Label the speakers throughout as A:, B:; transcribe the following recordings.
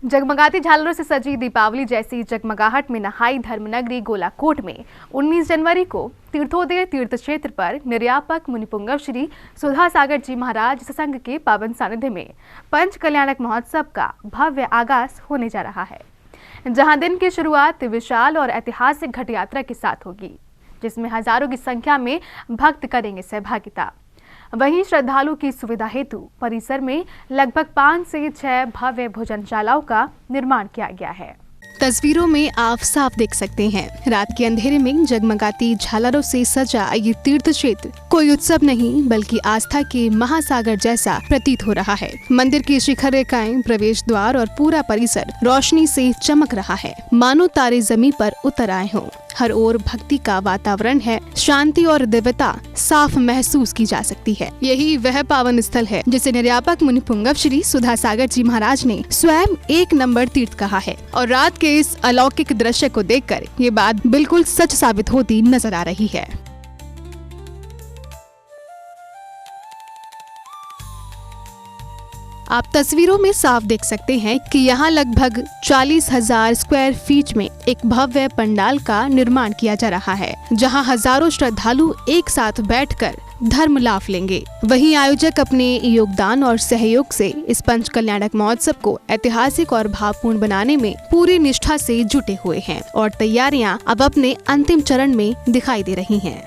A: जगमगाती झालरों से सजी दीपावली जैसी जगमगाहट में नहाई धर्मनगरी गोलाकोट में 19 जनवरी को तीर्थोदय तीर्थ क्षेत्र पर निर्यापक मुनिपुंगव श्री सुधा सागर जी महाराज सत्संग के पावन सानिध्य में पंच कल्याणक महोत्सव का भव्य आगाज होने जा रहा है, जहां दिन की शुरुआत विशाल और ऐतिहासिक घट यात्रा के साथ होगी, जिसमें हजारों की संख्या में भक्त करेंगे सहभागिता। वहीं श्रद्धालु की सुविधा हेतु परिसर में लगभग 5 से 6 भव्य भोजनशालाओं का निर्माण किया गया है।
B: तस्वीरों में आप साफ देख सकते हैं, रात के अंधेरे में जगमगाती झालरों से सजा ये तीर्थ क्षेत्र कोई उत्सव नहीं बल्कि आस्था के महासागर जैसा प्रतीत हो रहा है। मंदिर की शिखर रेखाएं, प्रवेश द्वार और पूरा परिसर रोशनी से चमक रहा है, मानो तारे जमीन पर उतर आए हों। हर ओर भक्ति का वातावरण है, शांति और दिव्यता साफ महसूस की जा सकती है। यही वह पावन स्थल है जिसे निर्यापक मुनिपुंगव श्री सुधा सागर जी महाराज ने स्वयं 1 नंबर तीर्थ कहा है, और रात के इस अलौकिक दृश्य को देखकर ये बात बिल्कुल सच साबित होती नजर आ रही है। आप तस्वीरों में साफ देख सकते हैं कि यहाँ लगभग 40,000 स्क्वायर फीट में एक भव्य पंडाल का निर्माण किया जा रहा है, जहाँ हजारों श्रद्धालु एक साथ बैठकर धर्म लाभ लेंगे। वहीं आयोजक अपने योगदान और सहयोग से इस पंच कल्याणक महोत्सव को ऐतिहासिक और भावपूर्ण बनाने में पूरी निष्ठा से जुटे हुए हैं और तैयारियां अब अपने अंतिम चरण में दिखाई दे रही हैं।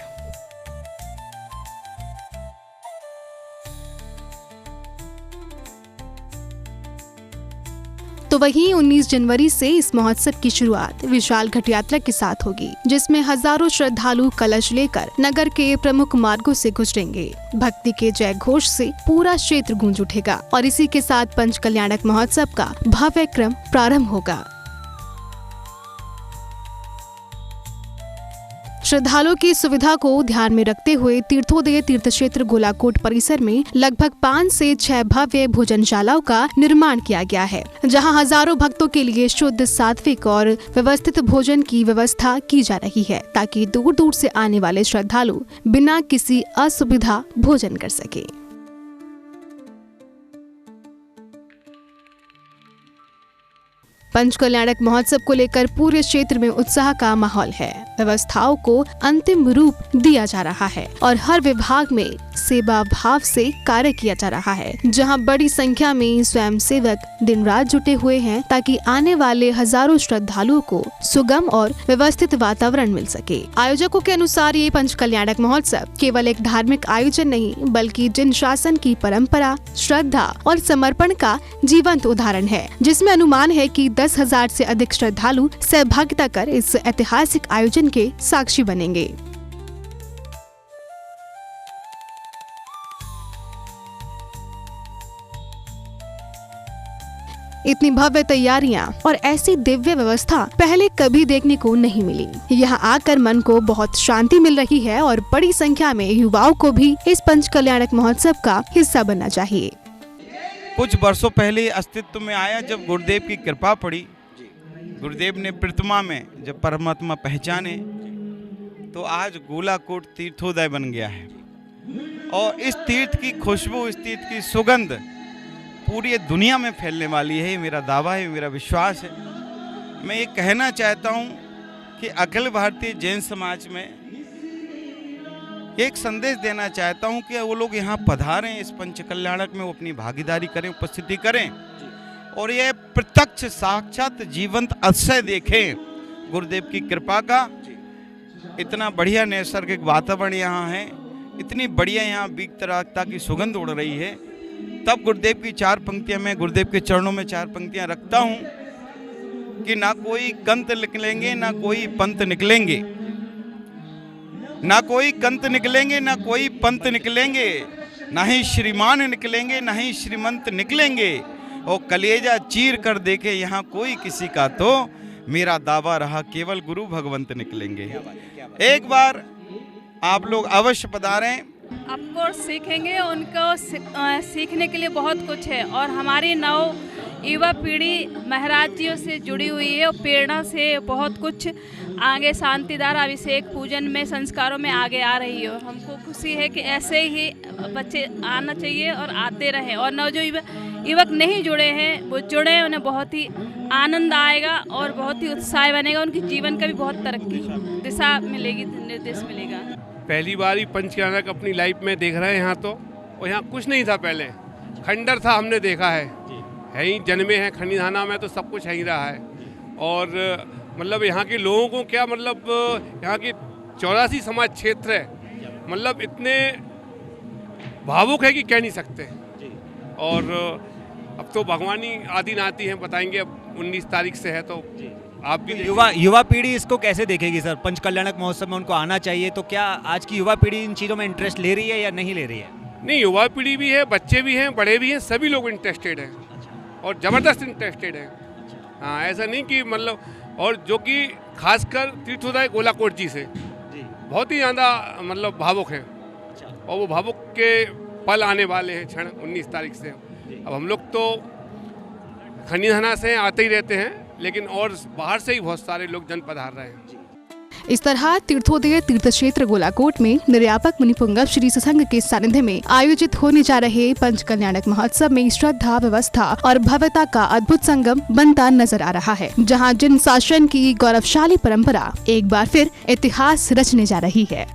B: तो वहीं 19 जनवरी से इस महोत्सव की शुरुआत विशाल घट यात्रा के साथ होगी, जिसमें हजारों श्रद्धालु कलश लेकर नगर के प्रमुख मार्गों से गुजरेंगे। भक्ति के जय घोष से पूरा क्षेत्र गूंज उठेगा और इसी के साथ पंच कल्याणक महोत्सव का भव्य क्रम प्रारंभ होगा। श्रद्धालुओं की सुविधा को ध्यान में रखते हुए तीर्थोदय तीर्थ क्षेत्र गोलाकोट परिसर में लगभग 5 से 6 भव्य भोजनशालाओं का निर्माण किया गया है, जहां हजारों भक्तों के लिए शुद्ध, सात्विक और व्यवस्थित भोजन की व्यवस्था की जा रही है, ताकि दूर दूर से आने वाले श्रद्धालु बिना किसी असुविधा भोजन कर सके। पंच कल्याणक महोत्सव को लेकर पूरे क्षेत्र में उत्साह का माहौल है। व्यवस्थाओं को अंतिम रूप दिया जा रहा है और हर विभाग में सेवा भाव से कार्य किया जा रहा है, जहां बड़ी संख्या में स्वयंसेवक दिन रात जुटे हुए हैं, ताकि आने वाले हजारों श्रद्धालुओं को सुगम और व्यवस्थित वातावरण मिल सके। आयोजकों के अनुसार ये पंच कल्याणक महोत्सव केवल एक धार्मिक आयोजन नहीं बल्कि जिन शासन की परंपरा, श्रद्धा और समर्पण का जीवंत उदाहरण है, जिसमें अनुमान है कि 10,000 से अधिक श्रद्धालु सहभागिता कर इस ऐतिहासिक आयोजन के साक्षी बनेंगे। इतनी भव्य तैयारियां और ऐसी दिव्य व्यवस्था पहले कभी देखने को नहीं मिली। यहाँ आकर मन को बहुत शांति मिल रही है और बड़ी संख्या में युवाओं को भी इस पंच कल्याणक महोत्सव का हिस्सा बनना चाहिए।
C: कुछ वर्षों पहले अस्तित्व में आया, जब गुरुदेव की कृपा पड़ी, गुरुदेव ने प्रतिमा में जब परमात्मा पहचाने, तो आज गोलाकोट तीर्थोदय बन गया है। और इस तीर्थ की खुशबू, इस तीर्थ की सुगंध पूरी दुनिया में फैलने वाली है। मेरा दावा है, मेरा विश्वास है। मैं ये कहना चाहता हूँ कि अखिल भारतीय जैन समाज में एक संदेश देना चाहता हूँ कि वो लोग यहाँ पधारें, इस पंच कल्याणक में वो अपनी भागीदारी करें, उपस्थिति करें और ये प्रत्यक्ष साक्षात जीवंत अक्षय देखें गुरुदेव की कृपा का। इतना बढ़िया नैसर्गिक वातावरण यहाँ है, इतनी बढ़िया यहाँ विकरागता की सुगंध उड़ रही है। तब गुरुदेव की 4 पंक्तियाँ, मैं गुरुदेव के चरणों में 4 पंक्तियाँ रखता हूँ कि ना कोई कंत निकलेंगे, ना कोई पंत निकलेंगे, ना कोई कंत निकलेंगे, ना कोई पंत निकलेंगे, ना ही श्रीमान निकलेंगे, ना ही श्रीमंत निकलेंगे। और कलेजा चीर कर देखे यहाँ कोई किसी का, तो मेरा दावा रहा केवल गुरु भगवंत निकलेंगे। एक बार आप लोग अवश्य पधारें।
D: आपको सीखेंगे, उनको सीखने के लिए बहुत कुछ है और हमारी नव युवा पीढ़ी महाराज जियों से जुड़ी हुई है और प्रेरणा से बहुत कुछ आगे शांतिदार अभिषेक पूजन में संस्कारों में आगे आ रही है। हमको खुशी है कि ऐसे ही बच्चे आना चाहिए और आते रहें, और न जो युवक नहीं जुड़े हैं वो जुड़े, उन्हें बहुत ही आनंद आएगा और बहुत ही उत्साह बनेगा, उनकी जीवन का भी बहुत तरक्की दिशा मिलेगी, निर्देश मिलेगा।
E: पहली बार ही पंचकल्याणक अपनी लाइफ में देख रहे हैं यहाँ तो, और यहाँ कुछ नहीं था पहले, खंडर था, हमने देखा है ही जन्मे हैं खनिधाना में, तो सब कुछ है ही रहा है। और मतलब यहाँ के लोगों को क्या, मतलब यहाँ की 84 समाज क्षेत्र है, मतलब इतने भावुक है कि कह नहीं सकते। और अब तो भगवानी आदि नाती हैं, बताएंगे, अब 19 तारीख से है तो आप भी
F: युवा पीढ़ी इसको कैसे देखेगी सर? पंचकल्याणक महोत्सव में उनको आना चाहिए, तो क्या आज की युवा पीढ़ी इन चीज़ों में इंटरेस्ट ले रही है या नहीं ले रही है?
E: नहीं, युवा पीढ़ी भी है, बच्चे भी हैं, बड़े भी हैं, सभी लोग इंटरेस्टेड हैं और ज़बरदस्त इंटरेस्टेड हैं। हाँ, ऐसा नहीं कि मतलब, और जो कि खासकर तीर्थोदय गोलाकोट जी से बहुत ही ज़्यादा मतलब भावुक हैं, और वो भावुक के पल आने वाले हैं, क्षण 19 तारीख से। अब हम लोग तो खनिधाना से आते ही रहते हैं, लेकिन और बाहर से ही बहुत सारे लोग जन पधार रहे हैं।
B: इस तरह तीर्थोदय तीर्थ क्षेत्र गोलाकोट में निर्यापक मुनिपुंगव श्री सत्संग के सानिध्य में आयोजित होने जा रहे पंचकल्याणक महोत्सव में श्रद्धा, व्यवस्था और भव्यता का अद्भुत संगम बनता नजर आ रहा है, जहां जिन शासन की गौरवशाली परंपरा एक बार फिर इतिहास रचने जा रही है।